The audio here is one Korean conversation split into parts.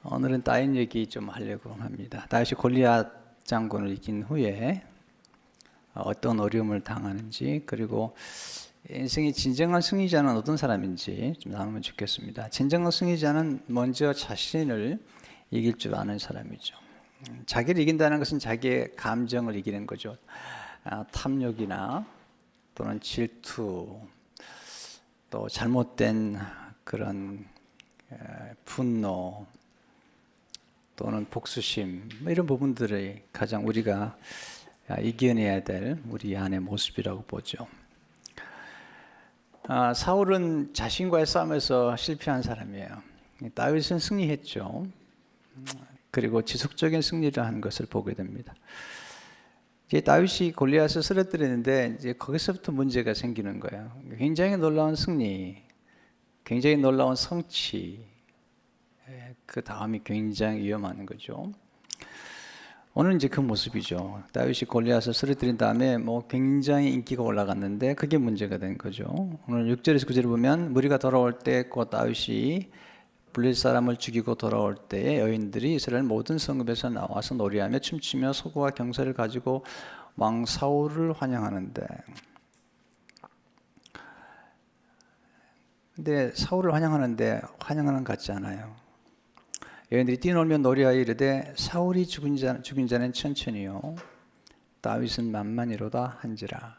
오늘은 다윗 얘기 좀 하려고 합니다. 다윗이 골리앗 장군을 이긴 후에 어떤 어려움을 당하는지, 그리고 인생의 진정한 승리자는 어떤 사람인지 좀 나누면 좋겠습니다. 진정한 승리자는 먼저 자신을 이길 줄 아는 사람이죠. 자기를 이긴다는 것은 자기의 감정을 이기는 거죠. 탐욕이나 또는 질투, 또 잘못된 그런 분노, 또는 복수심, 이런 부분들이 가장 우리가 이겨내야 될 우리 안의 모습이라고 보죠. 사울은 자신과의 싸움에서 실패한 사람이에요. 다윗은 승리했죠. 그리고 지속적인 승리를 한 것을 보게 됩니다. 이제 다윗이 골리앗을 쓰러뜨리는데 이제 거기서부터 문제가 생기는 거예요. 굉장히 놀라운 승리, 굉장히 놀라운 성취, 그 다음이 굉장히 위험한 거죠. 오늘 이제 그 모습이죠. 다윗이 골리앗을 쓰러뜨린 다음에 굉장히 인기가 올라갔는데 그게 문제가 된 거죠. 오늘 6절에서 9절을 보면 무리가 돌아올 때 곧 다윗이 블레셋 사람을 죽이고 돌아올 때에 여인들이 이스라엘 모든 성읍에서 나와서 노래하며 춤추며 소고와 경사를 가지고 왕 사울을 환영하는데, 근데 사울을 환영하는데 환영하는 것 같지 않아요. 여인들이 뛰놀며 노래하여 이르되 사울이 죽인 자는 천천히요 다윗은 만만히로다 한지라.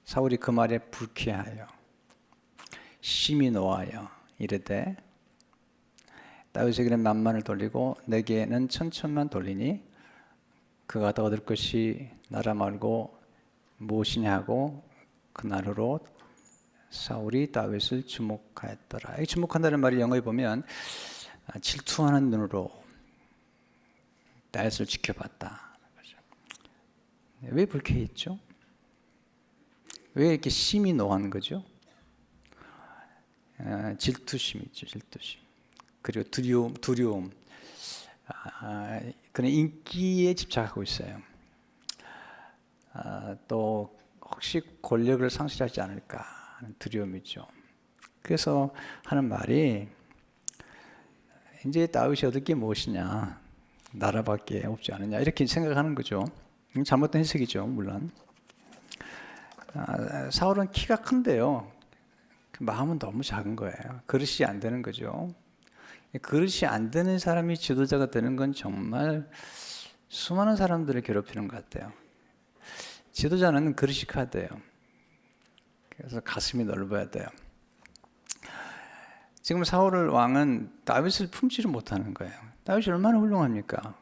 사울이 그 말에 불쾌하여 심히 노하여 이르되 다윗에게는 만만을 돌리고 내게는 천천만 돌리니 그가 더 얻을 것이 나라 말고 무엇이냐 하고 그날로 사울이 다윗을 주목하였더라. 이 주목한다는 말이 영어에 보면 질투하는 눈으로 다윗을 지켜봤다. 왜 불쾌했죠? 왜 이렇게 심히 노하는 거죠? 질투심이죠, 질투심. 그리고 두려움. 그런 인기에 집착하고 있어요. 또 혹시 권력을 상실하지 않을까 하는 두려움이죠. 그래서 하는 말이 이제 다윗이 얻을 게 무엇이냐, 나라밖에 없지 않느냐, 이렇게 생각하는 거죠. 잘못된 해석이죠, 물론. 사울은 키가 큰데요, 그 마음은 너무 작은 거예요. 그릇이 안 되는 거죠. 그릇이 안 되는 사람이 지도자가 되는 건 정말 수많은 사람들을 괴롭히는 것 같아요. 지도자는 그릇이 커야 돼요. 그래서 가슴이 넓어야 돼요. 지금 사울 왕은 다윗을 품지를 못하는 거예요. 다윗이 얼마나 훌륭합니까?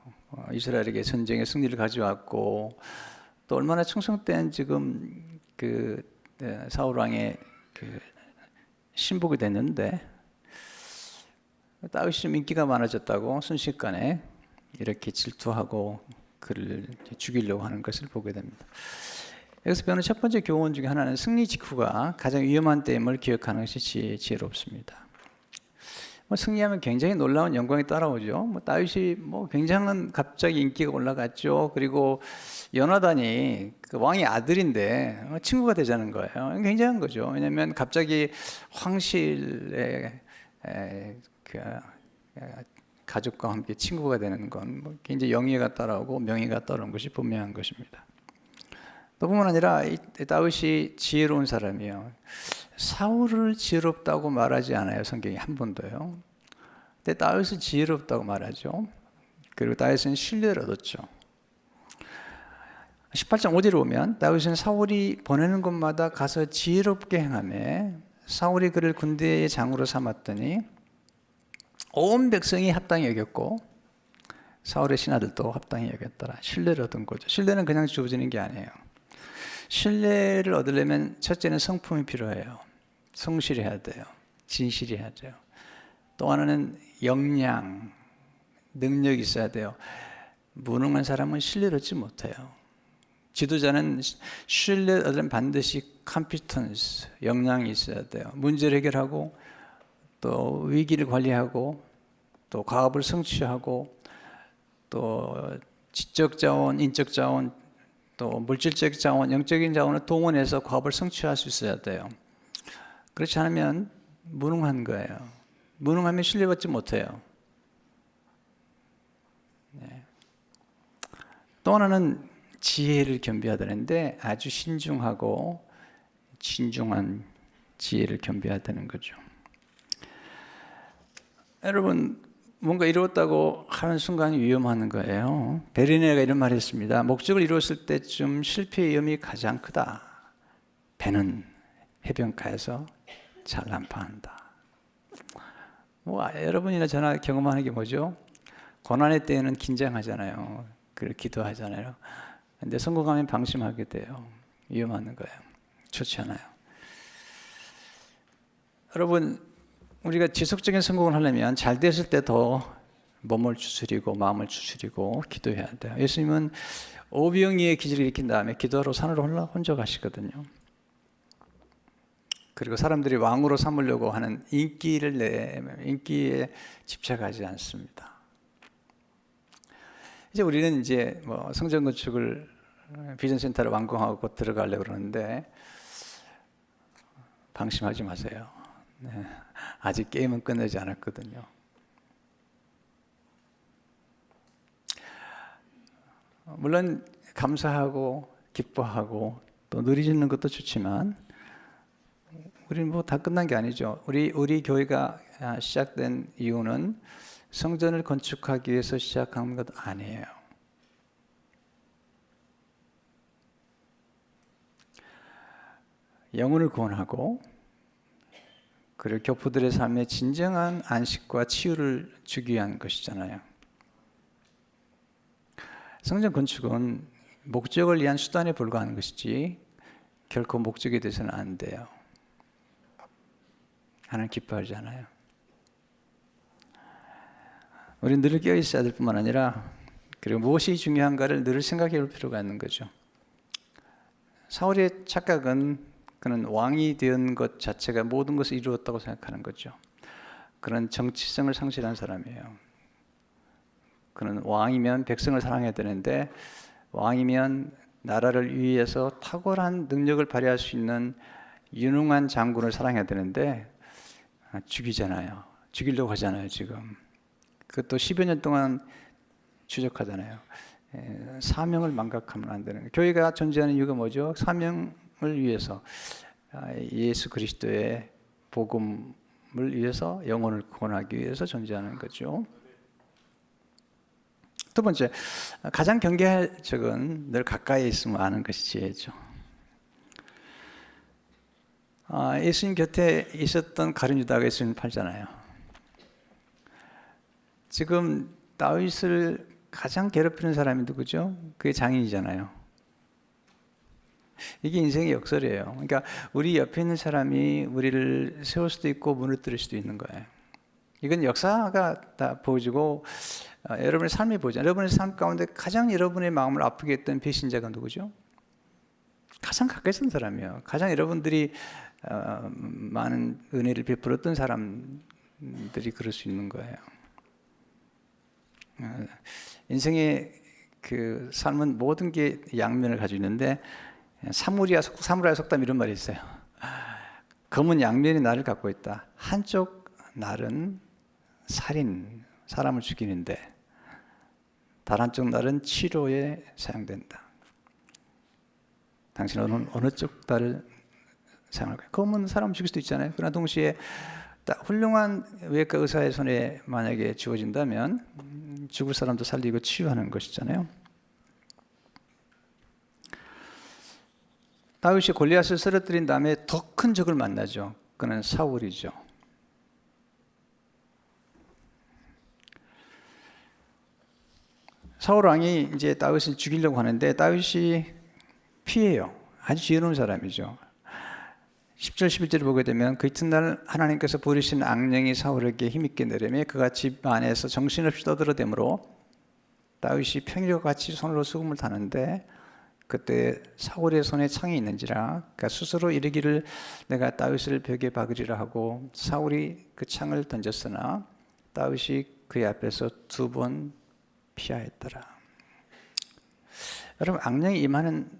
이스라엘에게 전쟁의 승리를 가져왔고, 또 얼마나 충성된 지금 사울 왕의 신복이 됐는데, 다윗이 좀 인기가 많아졌다고 순식간에 이렇게 질투하고 그를 죽이려고 하는 것을 보게 됩니다. 여기서 배우는 첫 번째 교훈 중에 하나는 승리 직후가 가장 위험한 때임을 기억하는 것이 지혜롭습니다. 승리하면 굉장히 놀라운 영광이 따라오죠. 다윗이 굉장한 갑자기 인기가 올라갔죠. 그리고 요나단이 그 왕의 아들인데 친구가 되자는 거예요. 굉장한 거죠. 왜냐하면 갑자기 황실의 가족과 함께 친구가 되는 건 굉장히 영예가 따라오고 명예가 따라오는 것이 분명한 것입니다. 또 뿐만 아니라 다윗이 지혜로운 사람이에요. 사울을 지혜롭다고 말하지 않아요, 성경이 한 번도요. 근데 다윗은 지혜롭다고 말하죠. 그리고 다윗은 신뢰를 얻었죠. 18장 5절에 보면 다윗은 사울이 보내는 곳마다 가서 지혜롭게 행하며 사울이 그를 군대의 장으로 삼았더니 온 백성이 합당히 여겼고 사울의 신하들도 합당히 여겼더라. 신뢰를 얻은 거죠. 신뢰는 그냥 주어지는 게 아니에요. 신뢰를 얻으려면 첫째는 성품이 필요해요. 성실해야 돼요. 진실해야 돼요. 또 하나는 역량, 능력이 있어야 돼요. 무능한 사람은 신뢰를 얻지 못해요. 지도자는 신뢰를 얻으려면 반드시 컴피턴스, 역량이 있어야 돼요. 문제를 해결하고 또 위기를 관리하고 또 과업을 성취하고 또 지적 자원, 인적 자원, 또 물질적 자원, 영적인 자원을 동원해서 과업을 성취할 수 있어야 돼요. 그렇지 않으면 무능한 거예요. 무능하면 신뢰받지 못해요. 또 하나는 지혜를 겸비해야 되는데 아주 신중하고 진중한 지혜를 겸비해야 되는 거죠. 여러분, 뭔가 이루었다고 하는 순간 위험한 거예요. 베르니에가 이런 말을 했습니다. 목적을 이루었을 때쯤 실패의 위험이 가장 크다. 배는 해변가에서 잘 난파한다. 여러분이나 저나 경험하는 게 뭐죠? 고난의 때에는 긴장하잖아요. 그리고 기도하잖아요. 근데 성공하면 방심하게 돼요. 위험한 거예요. 좋지 않아요. 여러분, 우리가 지속적인 성공을 하려면 잘 됐을 때 더 몸을 추스리고 마음을 추스리고 기도해야 돼요. 예수님은 오병이의 기적을 일으킨 다음에 기도하러 산으로 혼자 가시거든요. 그리고 사람들이 왕으로 삼으려고 하는 인기에 집착하지 않습니다. 이제 우리는 성전 건축을 비전센터를 완공하고 곧 들어가려고 그러는데 방심하지 마세요. 네, 아직 게임은 끝나지 않았거든요. 물론 감사하고 기뻐하고 또 누리짖는 것도 좋지만 우리는 다 끝난 게 아니죠. 우리 교회가 시작된 이유는 성전을 건축하기 위해서 시작한 것 아니에요. 영혼을 구원하고 그리고 교포들의 삶에 진정한 안식과 치유를 주기 위한 것이잖아요. 성전 건축은 목적을 위한 수단에 불과한 것이지 결코 목적이 돼서는 안 돼요. 하나님 기뻐하지 않아요. 우리는 늘 깨어 있어야 될 뿐만 아니라 그리고 무엇이 중요한가를 늘 생각해 볼 필요가 있는 거죠. 사울의 착각은 그는 왕이 된 것 자체가 모든 것을 이루었다고 생각하는 거죠. 그는 정치성을 상실한 사람이에요. 그는 왕이면 백성을 사랑해야 되는데 왕이면 나라를 위해서 탁월한 능력을 발휘할 수 있는 유능한 장군을 사랑해야 되는데 죽이잖아요. 죽이려고 하잖아요, 지금. 그것도 10여 년 동안 추적하잖아요. 사명을 망각하면 안 되는 거예요. 교회가 존재하는 이유가 뭐죠? 사명을 위해서 예수 그리스도의 복음을 위해서 영혼을 구원하기 위해서 존재하는 거죠. 두 번째, 가장 경계할 적은 늘 가까이 있으면 아는 것이 지혜죠. 예수님 곁에 있었던 가룟 유다가 예수님 팔잖아요. 지금 다윗을 가장 괴롭히는 사람이 누구죠? 그게 장인이잖아요. 이게 인생의 역설이에요. 그러니까 우리 옆에 있는 사람이 우리를 세울 수도 있고 무너뜨릴 수도 있는 거예요. 이건 역사가 다 보여주고 여러분의 삶이 보여줘요. 여러분의 삶 가운데 가장 여러분의 마음을 아프게 했던 배신자가 누구죠? 가장 가까이 있는 사람이에요. 가장 여러분들이 많은 은혜를 베풀었던 사람들이 그럴 수 있는 거예요. 인생의 그 삶은 모든 게 양면을 가지고 있는데 사무라이 속담 이런 말이 있어요. 검은 양면이 나를 갖고 있다. 한쪽 날은 살인, 사람을 죽이는데 다른 한쪽 날은 치료에 사용된다. 당신은 어느 쪽 날을 사용할까요? 검은 사람을 죽일 수도 있잖아요. 그러나 동시에 훌륭한 외과 의사의 손에 만약에 주어진다면 죽을 사람도 살리고 치유하는 것이잖아요. 다윗이 골리앗을 쓰러뜨린 다음에 더 큰 적을 만나죠. 그는 사울이죠. 사울 왕이 이제 다윗을 죽이려고 하는데 다윗이 피해요. 아주 지혜로운 사람이죠. 10절 11절을 보게 되면 그 이튿날 하나님께서 부르신 악령이 사울에게 힘있게 내려매 그가 집 안에서 정신없이 떠들어대므로 다윗이 평일과 같이 손으로 수금을 타는데 그때 사울의 손에 창이 있는지라 그가 스스로 이르기를 내가 다윗을 벽에 박으리라 하고 사울이 그 창을 던졌으나 다윗이 그의 앞에서 2번 피하였더라. 여러분 악령이 임하는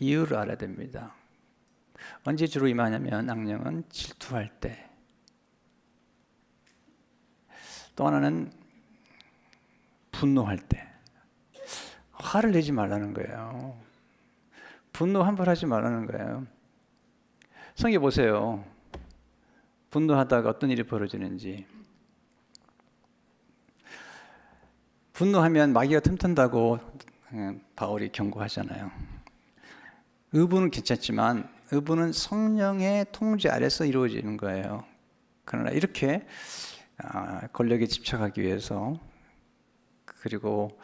이유를 알아야 됩니다. 언제 주로 임하냐면 악령은 질투할 때, 또 하나는 분노할 때. 화를 내지 말라는 거예요. 분노 함부로하지 말라는 거예요. 성경 보세요. 분노하다가 어떤 일이 벌어지는지. 분노하면 마귀가 틈튼다고 바울이 경고하잖아요. 의부는 괜찮지만 의부는 성령의 통제 아래서 이루어지는 거예요. 그러나 이렇게 권력에 집착하기 위해서, 그리고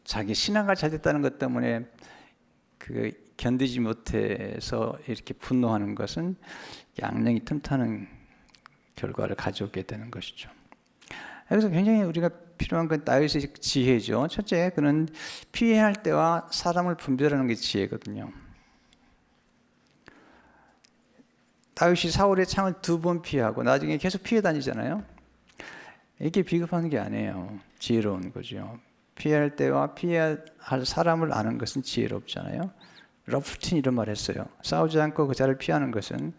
자기 신앙가 잘 됐다는 것 때문에 그 견디지 못해서 이렇게 분노하는 것은 양령이 틈타는 결과를 가져오게 되는 것이죠. 그래서 굉장히 우리가 필요한 건 다윗의 지혜죠. 첫째, 그는 피해야 할 때와 사람을 분별하는 게 지혜거든요. 다윗이 사울의 창을 2번 피하고 나중에 계속 피해 다니잖아요. 이게 비겁한 게 아니에요. 지혜로운 거죠. 피할 때와 피해야 할 사람을 아는 것은 지혜롭잖아요. 러프틴 이런 말 했어요. 싸우지 않고 그 자리를 피하는 것은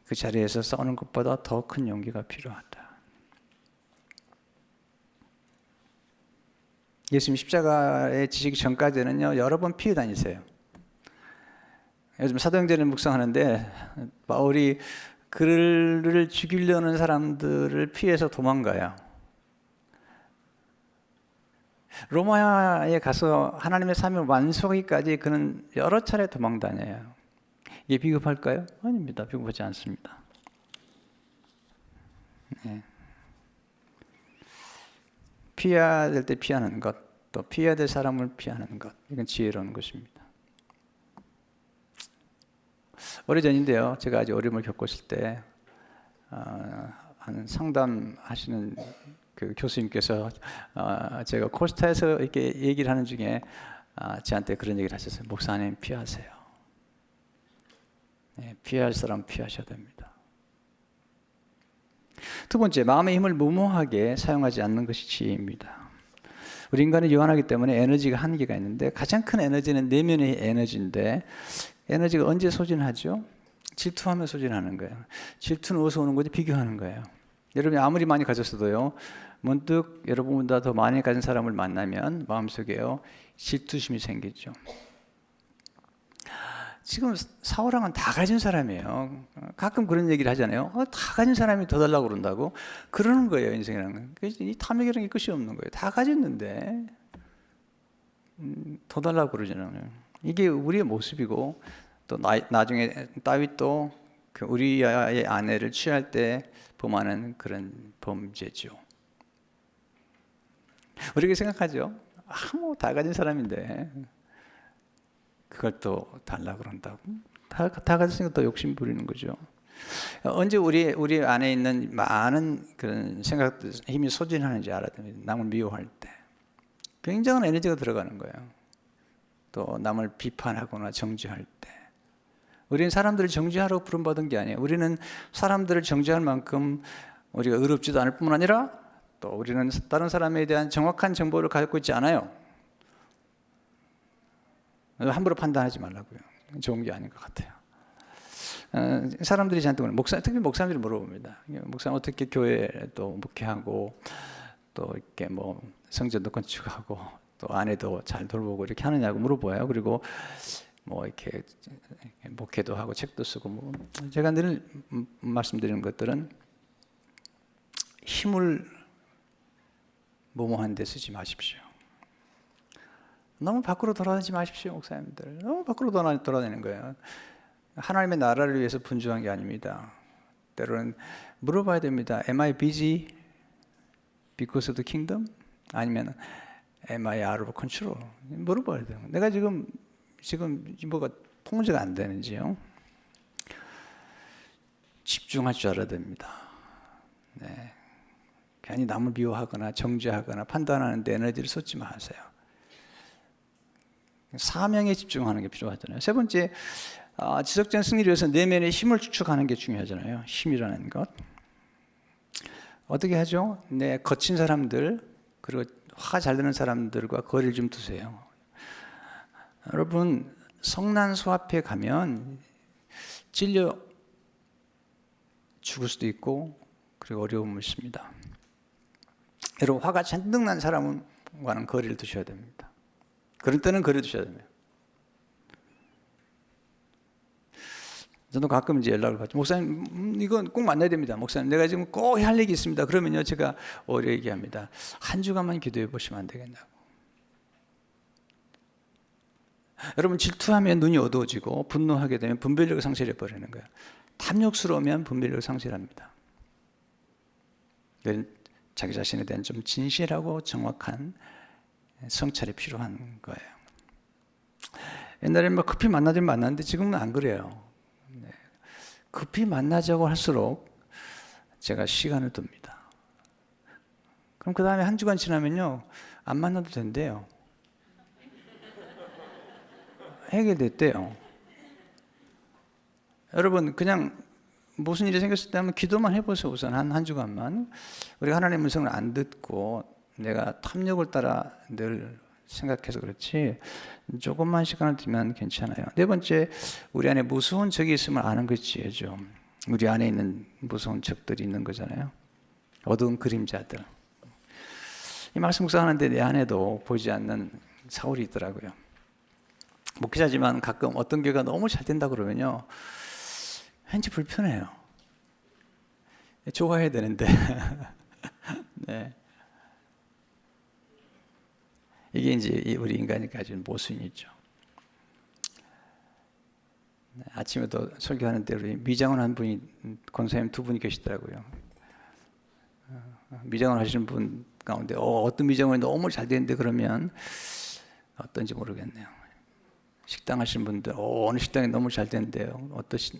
그 자리에서 싸우는 것보다 더 큰 용기가 필요하다. 예수님 십자가에 지시기 전까지는요, 여러 번 피해 다니세요. 요즘 사도행전을 묵상하는데 바울이 그를 죽이려는 사람들을 피해서 도망가요. 로마에 가서 하나님의 사명을 완수하기까지 그는 여러 차례 도망 다녀요. 이게 비겁할까요? 아닙니다. 비겁하지 않습니다. 네. 피해야 될 때 피하는 것, 또 피해야 될 사람을 피하는 것, 이건 지혜로운 것입니다. 오래전인데요, 제가 아주 어려움을 겪었을 때 한 상담하시는 그 교수님께서 제가 코스타에서 이렇게 얘기를 하는 중에 저한테 그런 얘기를 하셨어요. 목사님, 피하세요. 네, 피할 사람 피하셔야 됩니다. 두 번째, 마음의 힘을 무모하게 사용하지 않는 것이 지혜입니다. 우리 인간은 유한하기 때문에 에너지가 한계가 있는데, 가장 큰 에너지는 내면의 에너지인데, 에너지가 언제 소진하죠? 질투하면 소진하는 거예요. 질투는 어디서 오는 거지? 비교하는 거예요. 여러분이 아무리 많이 가졌어도요, 문득 여러분보다 더 많이 가진 사람을 만나면 마음속에요, 질투심이 생기죠. 지금 사울왕은 다 가진 사람이에요. 가끔 그런 얘기를 하잖아요. 다 가진 사람이 더 달라고 그런다고? 그러는 거예요, 인생이라는 건. 이 탐욕이라는 게 끝이 없는 거예요. 다 가졌는데 더 달라고 그러잖아요. 이게 우리의 모습이고, 또 나중에 다윗도 그 우리아의 아내를 취할 때 범하는 그런 범죄죠. 우리가 생각하죠. 뭐 다 가진 사람인데 그걸 또 달라고 그런다고? 다 가졌으니까 또 욕심 부리는 거죠. 언제 우리 안에 있는 많은 그런 생각들, 힘이 소진하는지 알아야 됩니다. 남을 미워할 때 굉장한 에너지가 들어가는 거예요. 또 남을 비판하거나 정죄할 때, 우리는 사람들을 정죄하라고 부름받은 게 아니에요. 우리는 사람들을 정죄할 만큼 우리가 의롭지도 않을 뿐만 아니라, 또 우리는 다른 사람에 대한 정확한 정보를 갖고 있지 않아요. 함부로 판단하지 말라고요. 좋은 게 아닌 것 같아요. 사람들이 저한테 특히 목사님들이 물어봅니다. 목사님 어떻게 교회 또 목회하고, 또 이렇게 뭐 성전도 건축하고, 또 아내도 잘 돌보고 이렇게 하느냐고 물어봐요. 그리고 뭐 이렇게 목회도 하고 책도 쓰고, 뭐 제가 늘 말씀드리는 것들은 힘을 무모한 데 쓰지 마십시오. 너무 밖으로 돌아다니지 마십시오, 목사님들. 너무 밖으로 돌아다니는 거예요. 하나님의 나라를 위해서 분주한 게 아닙니다. 때로는 물어봐야 됩니다. Am I busy because of the kingdom? 아니면 Am I out of control? 물어봐야 돼요. 내가 지금 뭐가 통제가 안 되는지요. 집중할 줄 알아야 됩니다. 네. 괜히 남을 미워하거나 정죄하거나 판단하는 데 에너지를 쏟지 마세요. 사명에 집중하는 게 필요하잖아요. 세 번째, 지속적인 승리를 위해서 내면의 힘을 축적하는 게 중요하잖아요. 힘이라는 것. 어떻게 하죠? 거친 사람들, 그리고 화가 잘 내는 사람들과 거리를 좀 두세요. 여러분, 성난소 앞에 가면 찔려 죽을 수도 있고, 그리고 어려움을 있습니다. 여러분, 화가 잔뜩 난 사람과는 거리를 두셔야 됩니다. 그럴 때는 그려주셔야 됩니다. 저도 가끔 이제 연락을 받죠. 목사님, 이건 꼭 만나야 됩니다. 목사님, 내가 지금 꼭 할 얘기 있습니다. 그러면요, 제가 오히려 얘기합니다. 한 주간만 기도해 보시면 안 되겠냐고. 여러분, 질투하면 눈이 어두워지고 분노하게 되면 분별력을 상실해 버리는 거예요. 탐욕스러우면 분별력을 상실합니다. 자기 자신에 대한 좀 진실하고 정확한 성찰이 필요한 거예요. 옛날에는 뭐 급히 만나자면 만났는데 지금은 안 그래요. 급히 만나자고 할수록 제가 시간을 둡니다. 그럼 그 다음에 한 주간 지나면요, 안 만나도 된대요. 해결됐대요. 여러분, 그냥 무슨 일이 생겼을 때 한번 기도만 해보세요. 우선 한 주간만. 우리가 하나님의 음성을 안 듣고 내가 탐욕을 따라 늘 생각해서 그렇지, 조금만 시간을 두면 괜찮아요. 네 번째, 우리 안에 무서운 적이 있음을 아는 것이 지혜죠. 우리 안에 있는 무서운 적들이 있는 거잖아요. 어두운 그림자들. 이 말씀 묵상하는데 내 안에도 보이지 않는 사울이 있더라고요. 목회자지만 가끔 어떤 교회가 너무 잘 된다 그러면요, 왠지 불편해요. 좋아해야 되는데. 네. 이게 이제 우리 인간이 가진 모순이죠. 아침에도 설교하는데 우리 미장원 한 분이, 권사님 두 분이 계시더라고요. 미장원 하시는 분 가운데 어떤 미장원이 너무 잘 되는데 그러면 어떤지 모르겠네요. 식당 하시는 분들 어느 식당이 너무 잘 되는데요,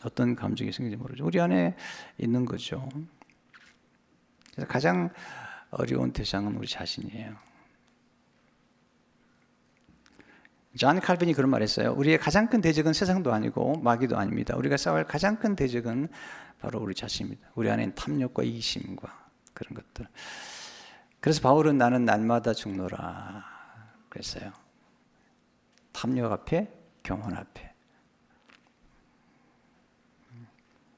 어떤 감정이 생기는지 모르죠. 우리 안에 있는 거죠. 그래서 가장 어려운 대상은 우리 자신이에요. 존 칼빈이 그런 말 했어요. 우리의 가장 큰 대적은 세상도 아니고 마귀도 아닙니다. 우리가 싸울 가장 큰 대적은 바로 우리 자신입니다. 우리 안에 탐욕과 이기심과 그런 것들. 그래서 바울은 나는 날마다 죽노라 그랬어요. 탐욕 앞에, 경험 앞에.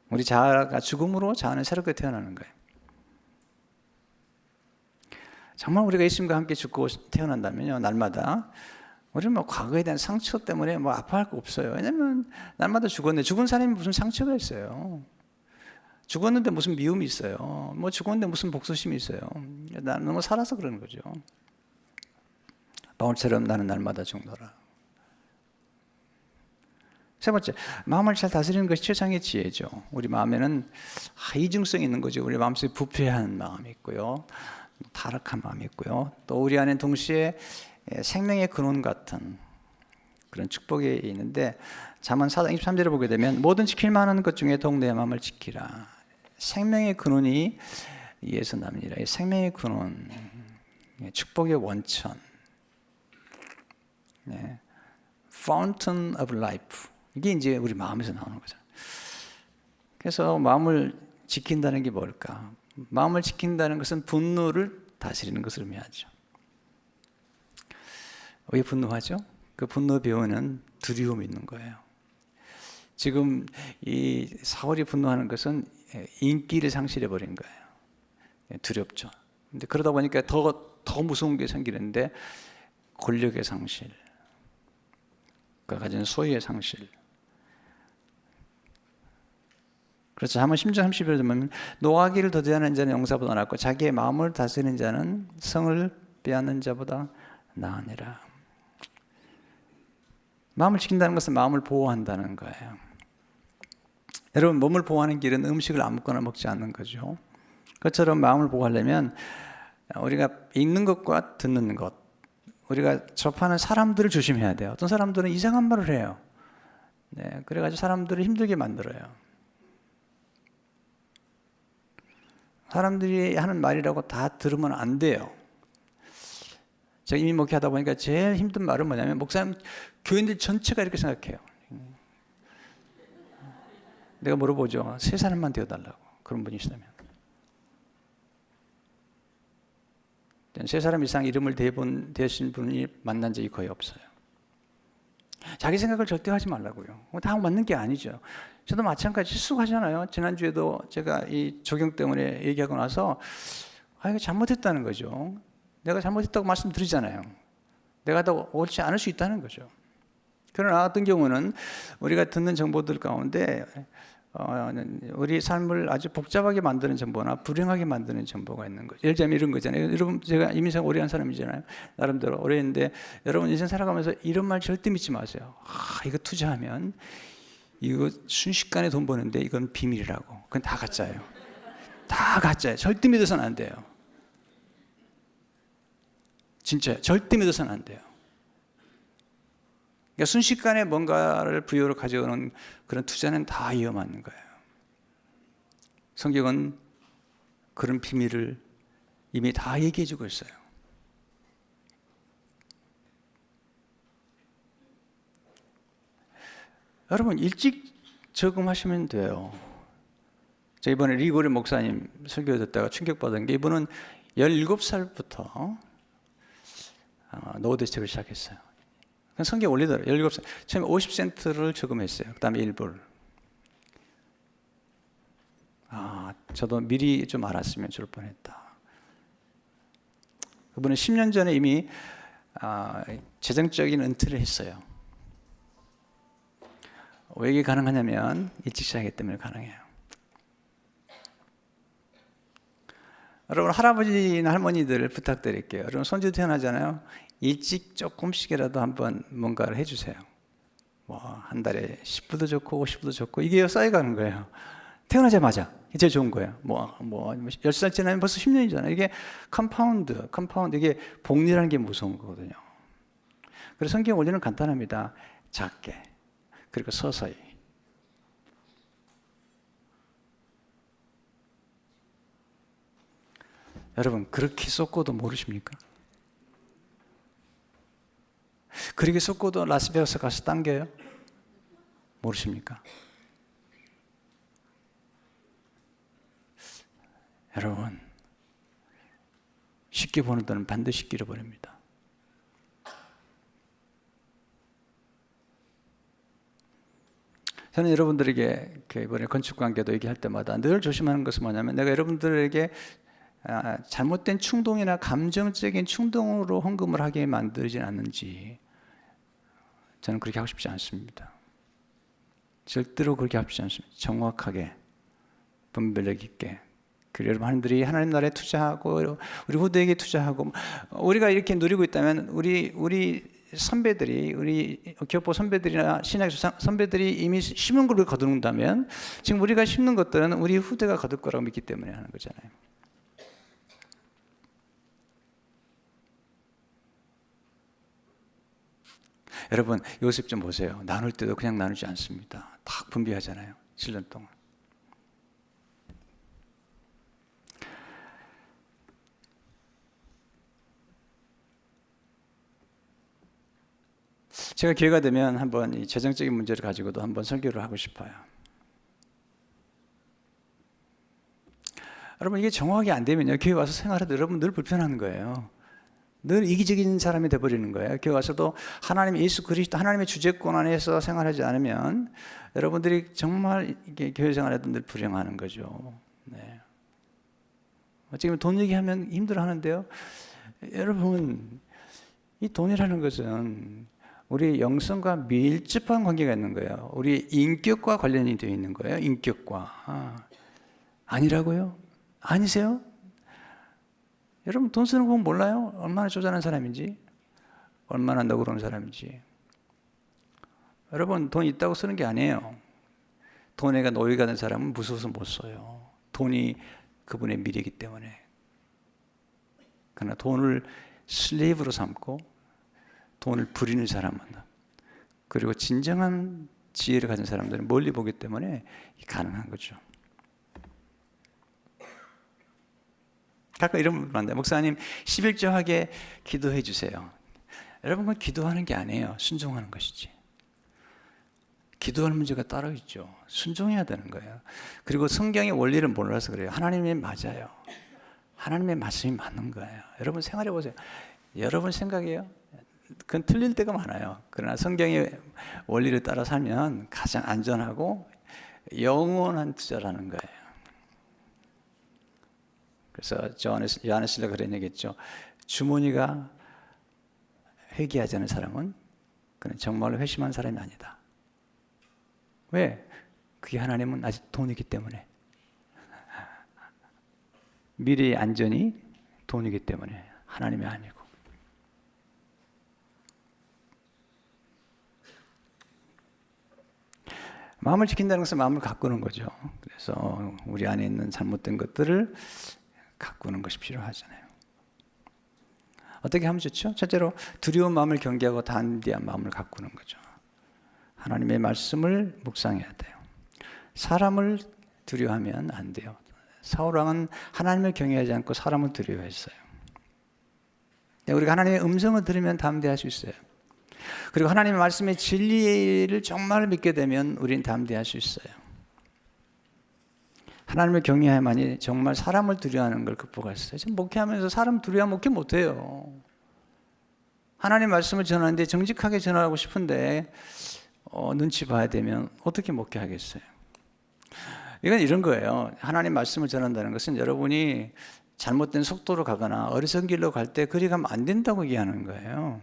우리 자아가 죽음으로 자아는 새롭게 태어나는 거예요. 정말 우리가 예수님과 함께 죽고 태어난다면요, 날마다 우리는 뭐 과거에 대한 상처 때문에 뭐 아파할 거 없어요. 왜냐면 날마다 죽었는데, 죽은 사람이 무슨 상처가 있어요. 죽었는데 무슨 미움이 있어요. 뭐 죽었는데 무슨 복수심이 있어요. 나는 너무 살아서 그러는 거죠. 바울처럼 나는 날마다 죽노라. 세 번째, 마음을 잘 다스리는 것이 최상의 지혜죠. 우리 마음에는 이중성이 있는 거죠. 우리 마음속에 부패한 마음이 있고요, 타락한 마음이 있고요, 또 우리 안에 동시에 생명의 근원 같은 그런 축복이 있는데, 잠언 4장 23절을 보게 되면 모든 지킬 만한 것 중에 더욱 내 마음을 지키라. 생명의 근원이 이에서 남으니라. 이 생명의 근원, 축복의 원천, Fountain of Life, 이게 이제 우리 마음에서 나오는 거죠. 그래서 마음을 지킨다는 게 뭘까? 마음을 지킨다는 것은 분노를 다스리는 것을 의미하죠. 왜 분노하죠? 그 분노 배후에는 두려움이 있는 거예요. 지금 이 사울이 분노하는 것은 인기를 상실해 버린 거예요. 두렵죠. 근데 그러다 보니까 더 무서운 게 생기는데, 권력의 상실, 그가 가진 소유의 상실. 그래서 잠언 10장 30절에 보면 노하기를 더디하는 자는 용사보다 낫고 자기의 마음을 다스리는 자는 성을 빼앗는 자보다 나으니라. 마음을 지킨다는 것은 마음을 보호한다는 거예요. 여러분, 몸을 보호하는 길은 음식을 아무거나 먹지 않는 거죠. 그것처럼 마음을 보호하려면 우리가 읽는 것과 듣는 것, 우리가 접하는 사람들을 조심해야 돼요. 어떤 사람들은 이상한 말을 해요. 그래가지고 사람들을 힘들게 만들어요. 사람들이 하는 말이라고 다 들으면 안 돼요. 제가 이미 목회하다 보니까 제일 힘든 말은 뭐냐면, 목사님, 교인들 전체가 이렇게 생각해요. 내가 물어보죠. 3사람만 되어달라고. 그런 분이 있다면. 3사람 이상 이름을 대신 분이 만난 적이 거의 없어요. 자기 생각을 절대 하지 말라고요. 다 맞는 게 아니죠. 저도 마찬가지 실수하잖아요. 지난주에도 제가 이 적용 때문에 얘기하고 나서 이거 잘못했다는 거죠. 내가 잘못했다고 말씀드리잖아요. 내가 더 옳지 않을 수 있다는 거죠. 그러나 어떤 경우는 우리가 듣는 정보들 가운데 우리 삶을 아주 복잡하게 만드는 정보나 불행하게 만드는 정보가 있는 거죠. 예를 들면 이런 거잖아요. 여러분, 제가 인생 오래 한 사람이잖아요. 나름대로 오래 했는데, 여러분 인생 살아가면서 이런 말 절대 믿지 마세요. 이거 투자하면 이거 순식간에 돈 버는데 이건 비밀이라고. 그건 다 가짜예요. 다 가짜예요. 절대 믿어서는 안 돼요. 진짜 절대 믿어서는 안 돼요. 그러니까 순식간에 뭔가를 부여로 가져오는 그런 투자는 다 위험한 거예요. 성경은 그런 비밀을 이미 다 얘기해 주고 있어요. 여러분, 일찍 저금하시면 돼요. 저 이번에 리고리 목사님 설교 듣다가 충격받은 게, 이분은 17살부터 노후 대책을 시작했어요. 성경 올리더라고요. 17살. 처음에 50센트를 저금했어요. 그 다음에 1불. 저도 미리 좀 알았으면 좋을 뻔했다. 그분은 10년 전에 이미 재정적인 은퇴를 했어요. 왜 이게 가능하냐면 일찍 시작했기 때문에 가능해요. 여러분, 할아버지나 할머니들 부탁드릴게요. 여러분, 손주 태어나잖아요. 일찍 조금씩이라도 한번 뭔가를 해주세요. 한 달에 10불도 좋고 50불도 좋고, 이게 쌓여가는 거예요. 태어나자마자 제일 좋은 거예요. 10살 지나면 벌써 10년이잖아요. 이게 컴파운드, 이게 복리라는 게 무서운 거거든요. 그래서 성경 원리는 간단합니다. 작게, 그리고 서서히. 여러분, 그렇게 쏟고도 모르십니까? 그렇게 쏟고도 라스베가스 가서 당겨요? 모르십니까? 여러분, 쉽게 버는 돈은 반드시 잃어버립니다. 저는 여러분들에게 이번에 건축관계도 얘기할 때마다 늘 조심하는 것은 뭐냐면, 내가 여러분들에게 잘못된 충동이나 감정적인 충동으로 헌금을 하게 만들진 않는지, 저는 그렇게 하고 싶지 않습니다. 절대로 그렇게 하고 싶지 않습니다. 정확하게, 분별력 있게. 그리고 여러분, 하나님들이 하나님 나라에 투자하고 우리 후대에게 투자하고, 우리가 이렇게 누리고 있다면 우리 선배들이, 우리 교포 선배들이나 신약 선배들이 이미 심은 걸 거둔다면, 지금 우리가 심는 것들은 우리 후대가 거둘 거라고 믿기 때문에 하는 거잖아요. 여러분, 요셉 좀 보세요. 나눌 때도 그냥 나누지 않습니다. 다 분배하잖아요. 7년 동안. 제가 기회가 되면 한번 이 재정적인 문제를 가지고도 한번 설교를 하고 싶어요. 여러분, 이게 정확하게 안 되면요, 교회 와서 생활해도 여러분 늘 불편한 거예요. 늘 이기적인 사람이 돼버리는 거예요. 교회 와서도 하나님 예수 그리스도 하나님의 주재권 안에서 생활하지 않으면 여러분들이 정말 이게 교회 생활에도 늘 불행하는 거죠. 네. 지금 돈 얘기하면 힘들어하는데요. 여러분, 이 돈이라는 것은 우리 영성과 밀접한 관계가 있는 거예요. 우리 인격과 관련이 되어 있는 거예요. 인격과. 아니라고요? 아니세요? 여러분, 돈 쓰는 거 보면 몰라요? 얼마나 쪼잔한 사람인지, 얼마나 너그러운 사람인지. 여러분, 돈 있다고 쓰는 게 아니에요. 돈에가 노예가 된 사람은 무서워서 못 써요. 돈이 그분의 미래이기 때문에. 그러나 돈을 슬레이브로 삼고 돈을 부리는 사람은, 그리고 진정한 지혜를 가진 사람들은 멀리 보기 때문에 가능한 거죠. 가끔 이런 분 만나요. 목사님, 11조하게 기도해 주세요. 여러분, 그건 기도하는 게 아니에요. 순종하는 것이지. 기도할 문제가 따로 있죠. 순종해야 되는 거예요. 그리고 성경의 원리를 몰라서 그래요. 하나님이 맞아요. 하나님의 말씀이 맞는 거예요. 여러분, 생활해 보세요. 여러분 생각이에요. 그건 틀릴 때가 많아요. 그러나 성경의 원리를 따라 살면 가장 안전하고 영원한 투자라는 거예요. 그래서 요하네스가 그런 얘기했죠. 주머니가 회개하지 않은 사람은 그는 정말로 회심한 사람이 아니다. 왜? 그게 하나님은 아직 돈이기 때문에. 미래의 안전이 돈이기 때문에 하나님이 아니고. 마음을 지킨다는 것은 마음을 가꾸는 거죠. 그래서 우리 안에 있는 잘못된 것들을 가꾸는 것이 필요하잖아요. 어떻게 하면 좋죠? 첫째로 두려운 마음을 경계하고 담대한 마음을 가꾸는 거죠. 하나님의 말씀을 묵상해야 돼요. 사람을 두려워하면 안 돼요. 사울왕은 하나님을 경외하지 않고 사람을 두려워했어요. 우리가 하나님의 음성을 들으면 담대할 수 있어요. 그리고 하나님의 말씀의 진리를 정말 믿게 되면 우리는 담대할 수 있어요. 하나님을 경외해야만이 정말 사람을 두려워하는 걸 극복할 수 있어요. 지금 목회하면서 사람 두려워하면 목회 못해요. 하나님의 말씀을 전하는데 정직하게 전하고 싶은데 눈치 봐야 되면 어떻게 목회하겠어요? 이건 이런 거예요. 하나님 말씀을 전한다는 것은 여러분이 잘못된 속도로 가거나 어리석은 길로 갈 때 그리 가면 안 된다고 얘기하는 거예요.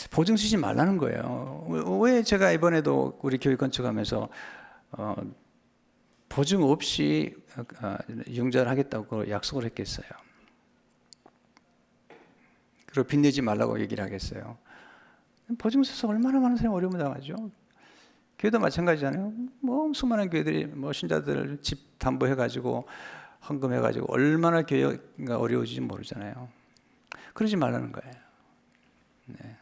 보증 쓰지 말라는 거예요. 왜 제가 이번에도 우리 교회 건축하면서 보증 없이 융자를 하겠다고 약속을 했겠어요. 그리고 빚내지 말라고 얘기를 하겠어요. 보증 서서 얼마나 많은 사람이 어려움을 당하죠. 교회도 마찬가지잖아요. 뭐 수많은 교회들이 뭐 신자들 집 담보해가지고 헌금해가지고 얼마나 교회가 어려워질지 모르잖아요. 그러지 말라는 거예요. 네.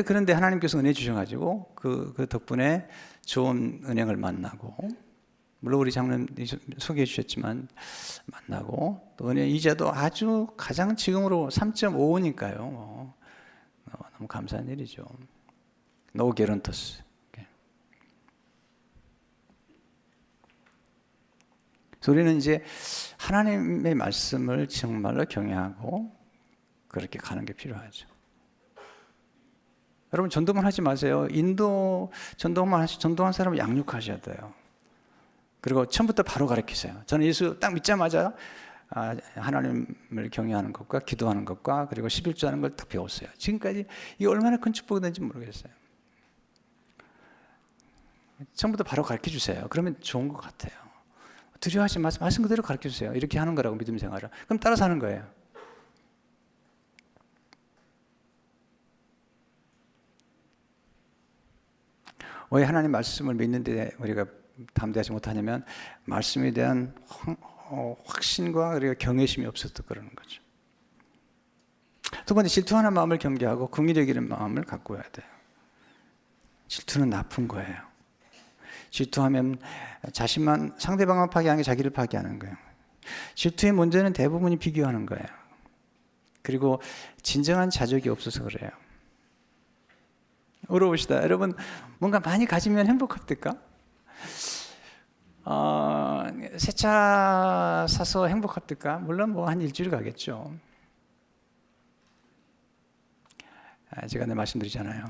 그런데 하나님께서 은혜 주셔가지고 그 덕분에 좋은 은행을 만나고, 물론 우리 장로님 소개해 주셨지만 만나고, 또 은행 이자도 아주 가장 지금으로 3.55니까요. 너무 감사한 일이죠. 노 게런터스. 우리는 이제 하나님의 말씀을 정말로 경외하고 그렇게 가는 게 필요하죠. 여러분 전도만 하지 마세요. 인도 전도한 사람을 양육하셔야 돼요. 그리고 처음부터 바로 가르치세요. 저는 예수 딱 믿자마자 하나님을 경외하는 것과 기도하는 것과 그리고 11조 하는 걸 딱 배웠어요. 지금까지 이게 얼마나 큰 축복이 된지 모르겠어요. 처음부터 바로 가르쳐 주세요. 그러면 좋은 것 같아요. 두려워하지 마세요. 말씀 그대로 가르쳐 주세요. 이렇게 하는 거라고 믿음 생활을. 그럼 따라서 하는 거예요. 왜 하나님 말씀을 믿는데 우리가 담대하지 못하냐면 말씀에 대한 확신과 그리고 경외심이 없어서 그러는 거죠. 두 번째, 질투하는 마음을 경계하고 긍휼히 여기는 마음을 갖고 해야 돼요. 질투는 나쁜 거예요. 질투하면 자신만, 상대방만 파괴하는 게 자기를 파괴하는 거예요. 질투의 문제는 대부분이 비교하는 거예요. 그리고 진정한 자족이 없어서 그래요. 물어봅시다. 여러분, 뭔가 많이 가지면 행복합니까? 새 차 사서 행복합니까? 물론 뭐 한 일주일 가겠죠. 제가 말씀드리잖아요.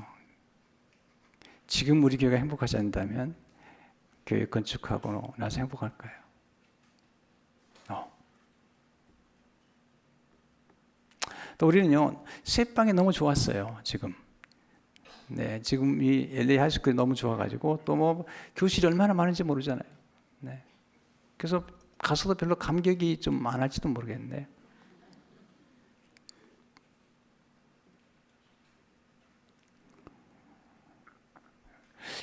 지금 우리 교회가 행복하지 않다면 교회 건축하고 나서 행복할까요? 또 우리는요, 새빵이 너무 좋았어요, 지금. 네, 지금 이 LA 하이스쿨이 너무 좋아가지고 또 뭐 교실이 얼마나 많은지 모르잖아요. 네. 그래서 가서도 별로 감격이 좀 안 할지도 모르겠는데.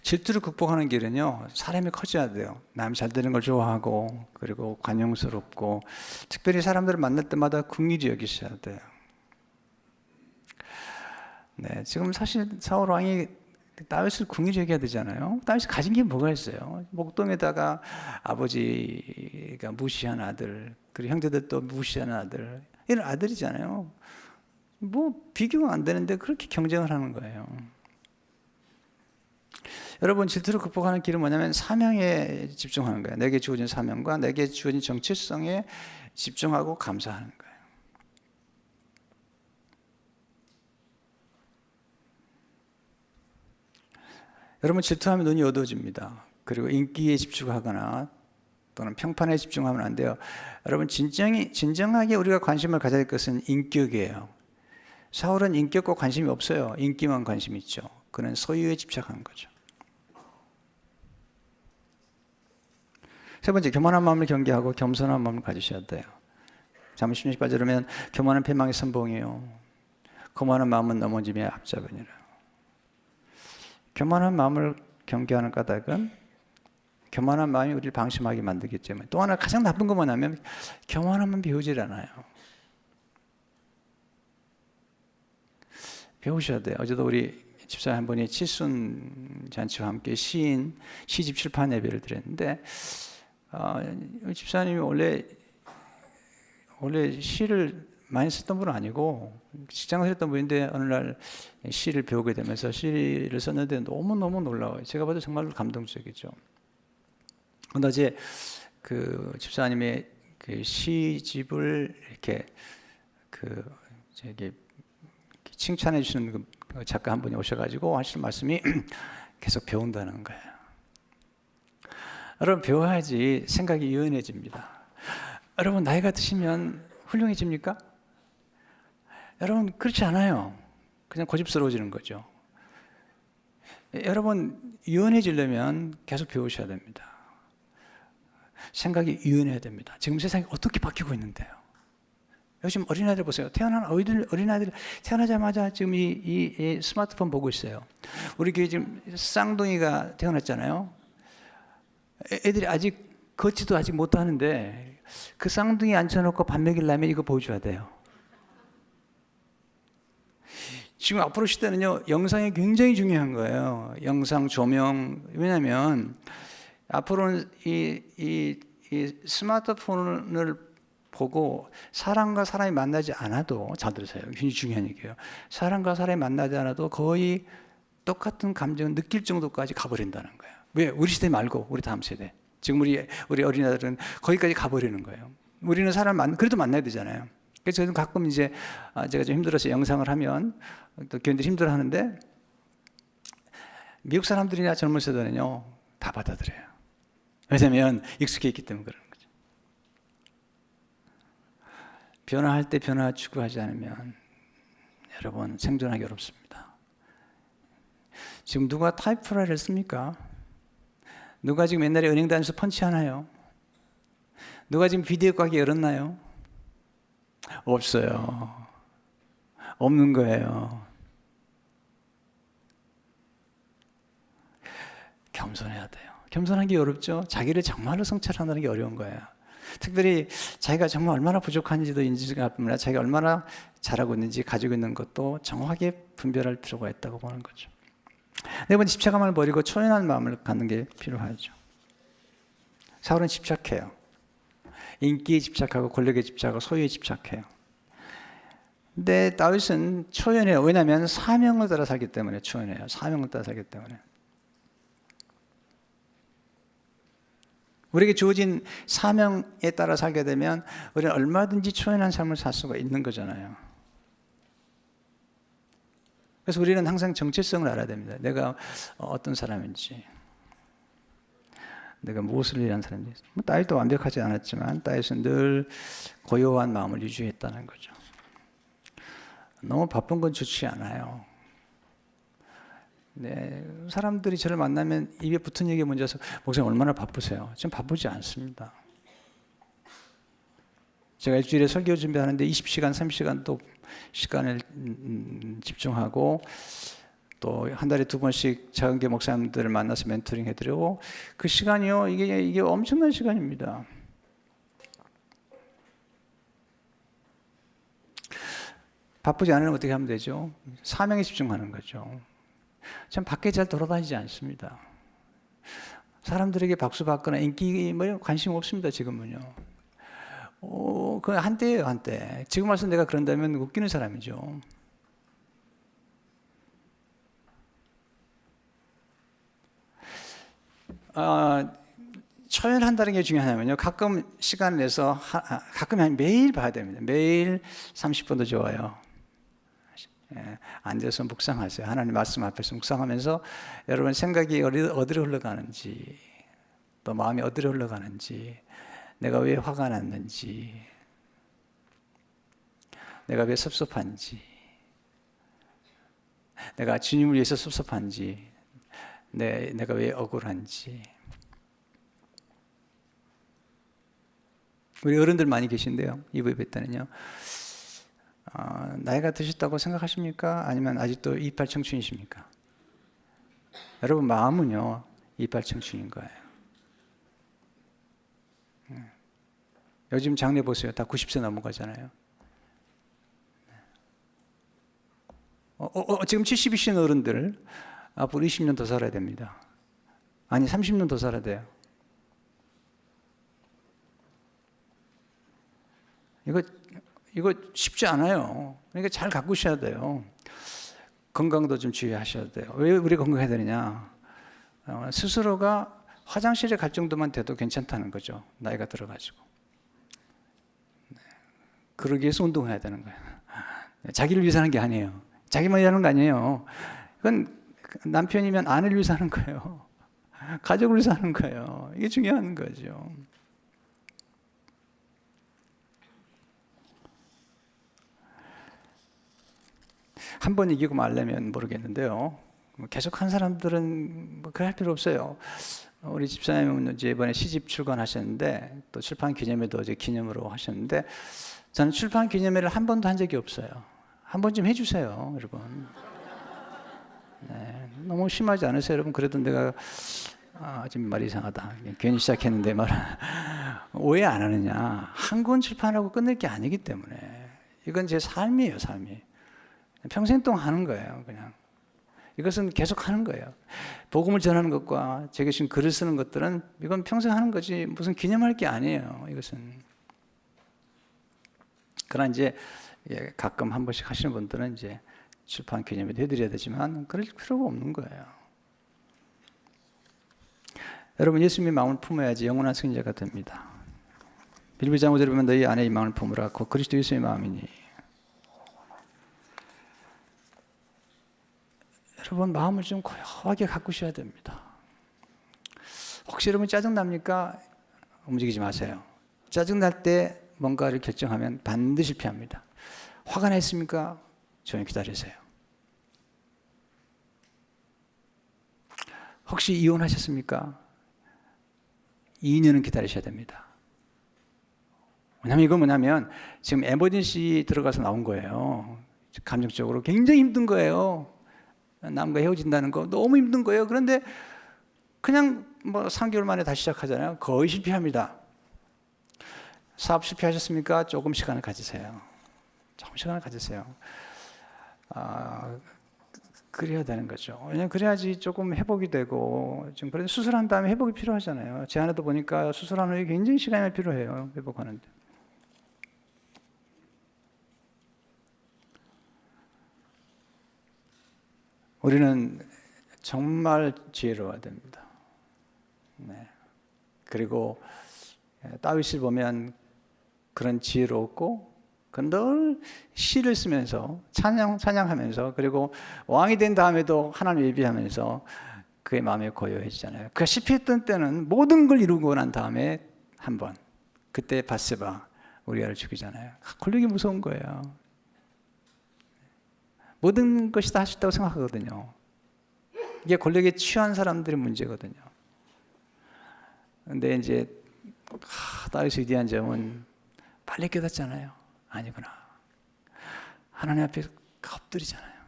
질투를 극복하는 길은요, 사람이 커져야 돼요. 남이 잘 되는 걸 좋아하고, 그리고 관용스럽고, 특별히 사람들을 만날 때마다 긍휼히 여기셔야 돼요. 네, 지금 사실 사울 왕이 다윗을 긍휼히 여겨야 되잖아요. 다윗이 가진 게 뭐가 있어요? 목동에다가 아버지가 무시한 아들, 그리고 형제들도 무시하는 아들, 이런 아들이잖아요. 뭐 비교가 안 되는데 그렇게 경쟁을 하는 거예요. 여러분, 질투를 극복하는 길은 뭐냐면 사명에 집중하는 거예요. 내게 주어진 사명과 내게 주어진 정체성에 집중하고 감사하는 거예요. 여러분, 질투하면 눈이 어두워집니다. 그리고 인기에 집중하거나 또는 평판에 집중하면 안 돼요. 여러분, 진정하게 우리가 관심을 가져야 할 것은 인격이에요. 사울은 인격과 관심이 없어요. 인기만 관심 있죠. 그는 소유에 집착한 거죠. 세 번째, 교만한 마음을 경계하고 겸손한 마음을 가지셔야 돼요. 잠언 16절 들으면 교만은 패망의 선봉이요, 거만한 마음은 넘어짐의 앞잡으니라. 교만한 마음을 경계하는 까닭은 교만한 마음이 우리를 방심하게 만들기 때문에. 또 하나 가장 나쁜 것만 하면 교만하면 배우질 않아요. 배우셔야 돼요. 어제도 우리 집사 한 분이 칠순 잔치와 함께 시집 출판 예배를 드렸는데, 집사님이 원래 시를 많이 썼던 분은 아니고 직장에서 했던 분인데 어느 날 시를 배우게 되면서 시를 썼는데 너무너무 놀라워요. 제가 봐도 정말로 감동적이죠. 근데 어제 그 집사님의 그 시집을 이렇게 칭찬해 주시는 그 작가 한 분이 오셔가지고 하시는 말씀이 계속 배운다는 거예요. 여러분, 배워야지 생각이 유연해집니다. 여러분, 나이가 드시면 훌륭해집니까? 여러분, 그렇지 않아요. 그냥 고집스러워지는 거죠. 여러분, 유연해지려면 계속 배우셔야 됩니다. 생각이 유연해야 됩니다. 지금 세상이 어떻게 바뀌고 있는데요. 요즘 어린아이들 보세요. 태어난 어린아이들 태어나자마자 지금 이 스마트폰 보고 있어요. 우리 교회 지금 쌍둥이가 태어났잖아요. 애들이 아직 걷지도 아직 못하는데 그 쌍둥이 앉혀놓고 밥 먹이려면 이거 보여줘야 돼요. 지금 앞으로 시대는요, 영상이 굉장히 중요한 거예요. 영상, 조명. 왜냐하면 앞으로는 이 스마트폰을 보고 사람과 사람이 만나지 않아도, 잘 들으세요. 굉장히 중요한 얘기예요. 사람과 사람이 만나지 않아도 거의 똑같은 감정을 느낄 정도까지 가버린다는 거예요. 왜? 우리 시대 말고 우리 다음 세대. 지금 우리 어린아이들은 거기까지 가버리는 거예요. 우리는 그래도 만나야 되잖아요. 그래서 저는 가끔 이제 제가 좀 힘들어서 영상을 하면 또 교인들이 힘들어하는데, 미국 사람들이나 젊은 세대는요 다 받아들여요. 왜냐하면 익숙해 있기 때문에 그러는 거죠. 변화할 때 변화 추구하지 않으면 여러분 생존하기 어렵습니다. 지금 누가 타이프라이터를 씁니까? 누가 지금 옛날에 은행 다니면서 펀치하나요? 누가 지금 비디오 가게 열었나요? 없어요. 없는 거예요. 겸손해야 돼요. 겸손하기 어렵죠. 자기를 정말로 성찰한다는 게 어려운 거예요. 특별히 자기가 정말 얼마나 부족한지도 인지가 뿐만 아니라 자기가 얼마나 잘하고 있는지, 가지고 있는 것도 정확하게 분별할 필요가 있다고 보는 거죠. 네 번째, 집착함을 버리고 초연한 마음을 갖는 게 필요하죠. 사울은 집착해요. 인기에 집착하고 권력에 집착하고 소유에 집착해요. 근데 다윗은 초연해요. 왜냐하면 사명을 따라 살기 때문에 초연해요. 사명을 따라 살기 때문에. 우리에게 주어진 사명에 따라 살게 되면 우리는 얼마든지 초연한 삶을 살 수가 있는 거잖아요. 그래서 우리는 항상 정체성을 알아야 됩니다. 내가 어떤 사람인지, 내가 무엇을 위한 사람인지. 다윗도 완벽하지 않았지만 다윗은 늘 고요한 마음을 유지했다는 거죠. 너무 바쁜 건 좋지 않아요. 네, 사람들이 저를 만나면 입에 붙은 얘기 먼저 해서, 목사님 얼마나 바쁘세요? 좀 바쁘지 않습니다. 제가 일주일에 설교 준비하는데 20시간, 30시간 또 시간을 집중하고, 또 한 달에 2번씩 작은 교 목사님들을 만나서 멘토링 해드리고, 그 시간이요, 이게 엄청난 시간입니다. 바쁘지 않으면 어떻게 하면 되죠? 사명에 집중하는 거죠. 참 밖에 잘 돌아다니지 않습니다. 사람들에게 박수 받거나 인기 뭐 관심 없습니다. 지금은요. 그 한때예요, 한때. 지금 와서 내가 그런다면 웃기는 사람이죠. 초연한다는 게 중요하냐면요, 가끔 시간을 내서 가끔 매일 봐야 됩니다. 매일 30분도 좋아요. 앉아서 묵상하세요. 하나님 말씀 앞에서 묵상하면서 여러분 생각이 어디로 흘러가는지 또 마음이 어디로 흘러가는지, 내가 왜 화가 났는지, 내가 왜 섭섭한지, 내가 주님을 위해서 섭섭한지, 내가 왜 억울한지. 우리 어른들 많이 계신데요, 이부 예배 때는요. 나이가 드셨다고 생각하십니까? 아니면 아직도 이빨 청춘이십니까? 여러분 마음은요, 이빨 청춘인 거예요. 요즘 장례 보세요. 다 90세 넘어가잖아요. 지금 70이신 어른들 앞으로 20년 더 살아야 됩니다. 아니 30년 더 살아야 돼요. 이거 쉽지 않아요. 그러니까 잘 가꾸셔야 돼요. 건강도 좀 주의하셔야 돼요. 왜 우리 건강해야 되느냐? 스스로가 화장실에 갈 정도만 돼도 괜찮다는 거죠. 나이가 들어가지고. 그러기 위해서 운동해야 되는 거예요. 자기를 위해서 하는 게 아니에요. 자기만 위해서 하는 거 아니에요. 그건 남편이면 아내를 위해서 하는 거예요. 가족을 위해서 하는 거예요. 이게 중요한 거죠. 한 번 이기고 말려면 모르겠는데요. 계속 한 사람들은 뭐 그럴 필요 없어요. 우리 집사님은 이제 이번에 시집 출간하셨는데 또 출판 기념회도 이제 기념으로 하셨는데 저는 출판 기념회를 한 번도 한 적이 없어요. 한 번 좀 해주세요, 여러분. 네, 너무 심하지 않으세요, 여러분? 그래도 내가 좀 말이 이상하다. 괜히 시작했는데 말 오해 안 하느냐? 한 권 출판하고 끝낼 게 아니기 때문에 이건 제 삶이에요, 삶이. 평생 동안 하는 거예요, 그냥. 이것은 계속 하는 거예요. 복음을 전하는 것과 제가 지금 글을 쓰는 것들은 이건 평생 하는 거지 무슨 기념할 게 아니에요, 이것은. 그러나 이제 가끔 한 번씩 하시는 분들은 이제 출판 기념회도 해드려야 되지만 그럴 필요가 없는 거예요. 여러분 예수님의 마음을 품어야지 영원한 승리자가 됩니다. 빌립보 5절에 보면 너희 안에 이 마음을 품으라 곧 그리스도 예수의 마음이니. 여러분 마음을 좀 고요하게 가꾸셔야 됩니다. 혹시 여러분 짜증납니까? 움직이지 마세요. 짜증날 때 뭔가를 결정하면 반드시 실패합니다. 화가 나 있습니까? 조용히 기다리세요. 혹시 이혼하셨습니까? 2년은 기다리셔야 됩니다. 왜냐하면 이건 뭐냐면 지금 에머전시 들어가서 나온 거예요. 감정적으로 굉장히 힘든 거예요. 남과 헤어진다는 거 너무 힘든 거예요. 그런데 그냥 뭐 3개월 만에 다시 시작하잖아요. 거의 실패합니다. 사업 실패하셨습니까? 조금 시간을 가지세요. 조금 시간을 가지세요. 그래야 되는 거죠. 왜냐면 그래야지 조금 회복이 되고 좀 그래도 수술한 다음에 회복이 필요하잖아요. 제 아내도 보니까 수술한 후에 굉장히 시간이 필요해요. 회복하는데. 우리는 정말 지혜로워야 됩니다. 네. 그리고 다윗을 보면 그런 지혜롭고 늘 시를 쓰면서 찬양하면서 그리고 왕이 된 다음에도 하나님 예비하면서 그의 마음이 고요해지잖아요. 그가 실패했던 때는 모든 걸 이루고 난 다음에 한 번 그때 밧세바 우리아를 죽이잖아요. 골리기 무서운 거예요. 모든 것이 다 할 수 있다고 생각하거든요. 이게 권력에 취한 사람들의 문제거든요. 근데 이제 다윗의 위대한 점은 빨리 깨닫잖아요. 아니구나. 하나님 앞에 엎드리잖아요.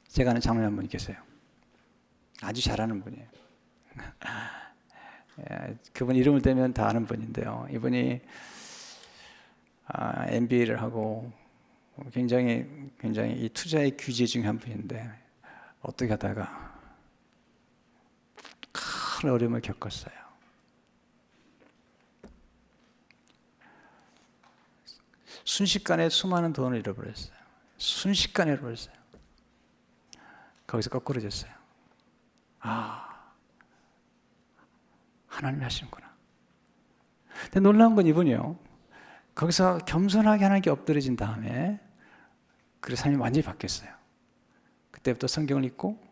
제가 아는 장로님 한 분 계세요. 아주 잘하는 분이에요. 그분 이름을 대면 다 아는 분인데요. 이분이 MBA를 하고 굉장히 이 투자의 귀재 중에 한 분인데 어떻게 하다가 큰 어려움을 겪었어요. 순식간에 수많은 돈을 잃어버렸어요. 순식간에 잃어버렸어요. 거기서 거꾸로졌어요. 하나님이 하시는구나. 근데 놀라운 건 이분이요. 거기서 겸손하게 하나님께 엎드려진 다음에 그 삶이 완전히 바뀌었어요. 그때부터 성경을 읽고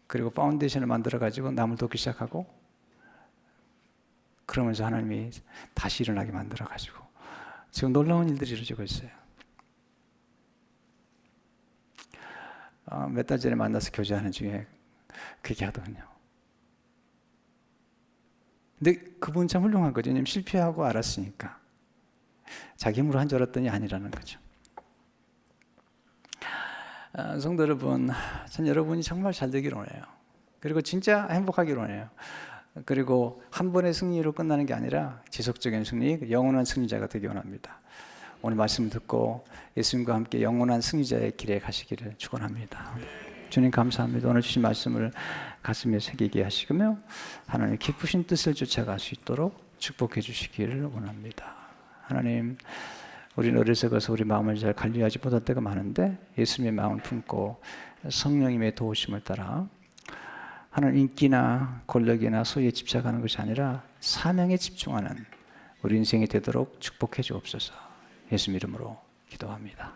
그리고 파운데이션을 만들어 가지고 남을 돕기 시작하고, 그러면서 하나님이 다시 일어나게 만들어 가지고 지금 놀라운 일들이 이루어지고 있어요. 몇 달 전에 만나서 교제하는 중에 그 얘기 하더군요. 근데 그분 참 훌륭한 거죠. 왜냐면 실패하고 알았으니까. 자기 힘으로 한 줄 알았더니 아니라는 거죠. 성도 여러분, 전 여러분이 정말 잘 되기를 원해요. 그리고 진짜 행복하기를 원해요. 그리고 한 번의 승리로 끝나는 게 아니라 지속적인 승리, 영원한 승리자가 되기 원합니다. 오늘 말씀 듣고 예수님과 함께 영원한 승리자의 길에 가시기를 축원합니다. 주님 감사합니다. 오늘 주신 말씀을 가슴에 새기게 하시며 하나님 기쁘신 뜻을 쫓아갈 수 있도록 축복해 주시기를 원합니다. 하나님, 우리는 어리석어서 우리 마음을 잘 관리하지 못할 때가 많은데 예수님의 마음을 품고 성령님의 도우심을 따라 하나님 인기나 권력이나 소유에 집착하는 것이 아니라 사명에 집중하는 우리 인생이 되도록 축복해 주옵소서. 예수님 이름으로 기도합니다.